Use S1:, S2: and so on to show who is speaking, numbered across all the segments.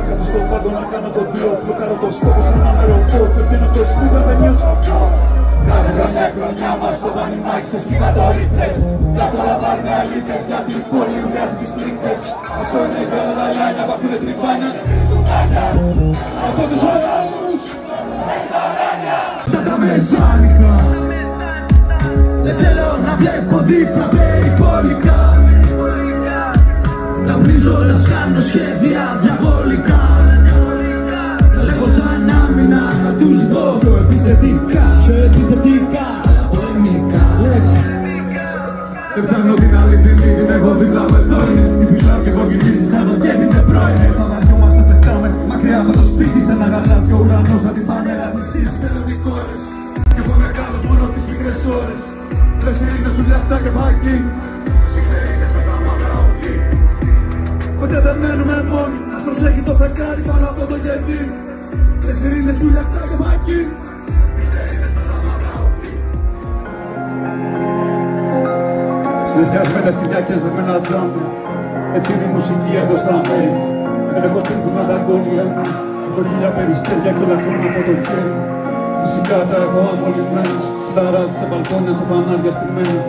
S1: Κάτω στο πάγκο να κάνω το δύο. Πλοκάρω το στόχο σαν να με ρωτώ. Φεύγαινω το σπίτι με νιώθω. Κάθε χρονιά μας στο πανημάκι σε σκήνα το ρίχνες. Λάς τώρα πάρουμε αλήθειες γιατί η πόλη μοιάζει τις τρίχτες. Αυτό είναι η καλά τα λάνια που ακούνε τρυπάνια. Από τους άλλους
S2: αυτά τα μεσάνυχα δεν θέλω να βλέπω δίπλα περιπολικά. Να βρίζω, να σκάνω σχέδια διαβολικά. Να λέγω σαν άμυνα, να τους δω επιθετικά. Πιο επιθετικά, αλλά πολεμικά. Δεν ψάχνω την αληθινή, την έχω δίπλα με δόνη. Την φυλάω και κοκκινίζει σαν το κέντρι με πρώην. Τα δαριόμαστε πετάμε, μακριά από το σπίτι. Σε ένα γαλάζιο ουρανό σαν τη φανέλα της ήλιας πελωτικ' ώρες. Κι εγώ μεγάλος μόνο τις μικρές ώρες. Λες είναι σου λεφτά και φάκι. Νυχτερίνες μες στα μαύρα οχή. Ποτέ δεν μένουμε μόνοι, ας προσέχει το φεγγάρι πάνω από το γεντί. Λες είναι σου λεφτά και φάκι. Νυχτερίνες μες στα μαύρα οχή.
S1: συνδυασμένες Κυριακές δεμένα τζάμπι. Έτσι είναι η μουσική εδώ στα μέρη. Δεν έχω τύχει να δαγκώνει έμνος. Έχω χίλια περιστέρια και όλα χρόνια από το χέρι. Φυσικά τα έχω αμολυμμένες. Στα ράτη, σε μπαλκόνια, σε φανάρια στημένα.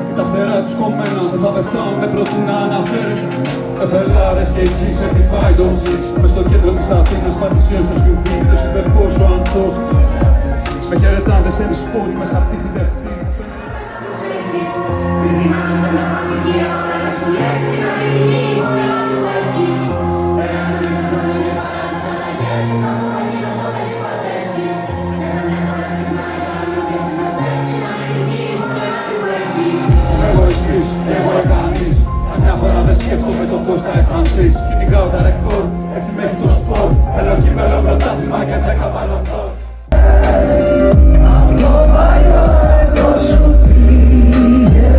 S1: Και τα φτερά τους κομμένα. Δεν θα πεθάουνε προτού να αναφέρεις. Εφελάρες και έτσι certified OGs. Μες στο κέντρο της Αθήνας, πατησίων στο σκουβί. Ποιος είπε πόσο ανθός. Με χαιρετάνε τέσσερις σπόροι μέσα απ' τη φυτευτή. Εγώ εσείς, εγώ κανείς. Καμιά φορά δεν σκέφτομαι το πώς θα αισθανθείς. Κυνηγάω τα ρεκόρ, έτσι με έχει το σπορ. Θέλω κύπελλο, πρωτάθλημα και 10 μπαλοντόρ.
S2: Αυτό παλιό εδώ σου φύγε.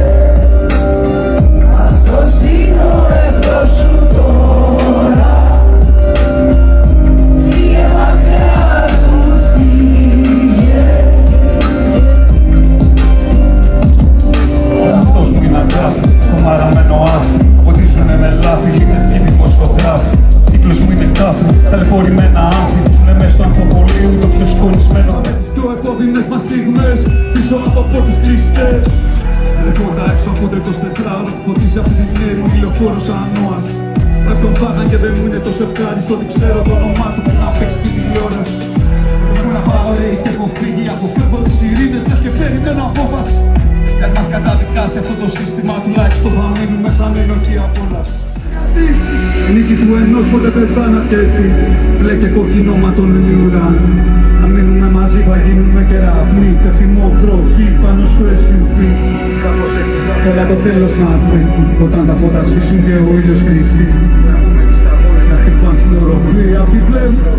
S2: Αυτός είναι ο εχθρός σου τώρα. Φύγε μακριά του, φύγε.
S1: Αυτός μου είναι αγκάθι, στο μαραμένο άστι. Ποτίζουνε με λάθη, λίμνες και δημοσιογράφοι. Κύκλος μου είναι κάφρι, ταλαιπωρημένα άμφι. Ζουνε μες στο ανθοπολείο, το πιο σκονισμένο. Με τις πιο επώδυνες μας στιγμές, πίσω από πόρτες κλειστές. Τηλεφώνα έξω από το τετράωρο που φωτίζει αυτή την έρημη λεωφόρο σαν νόας. Απ' τον πάγαν και δεν μου είναι τόσο ευχάριστο ότι ξέρω το όνομά του που να παίξει στην τηλεόραση. Πρέπει να πάω ρε και έχω φύγει, αποφεύγω τις ειρήνες λες και περιμένω απόφαση. Γιατί μας καταδικάσει αυτό το σύστημα, τουλάχιστον θα μείνουμε σαν ενοχή απόλαυση. Η νίκη του ενός ποτέ δεν θα είναι αρκετή. Μπλε και κόκκινο ματώνουν οι ουρανοί. Αν μείνουμε μαζί θα γίνουμε κεραυνοί. Πεθυμό βροχή πάνω στο SUV. Κάπως έτσι θα ήθελα το τέλος να έρθει. Όταν τα φώτα σβήσουν και ο ήλιος κρυφτεί. Να πούμε τις σταγόνες να χτυπάν στην οροφή απ' την πλευρά.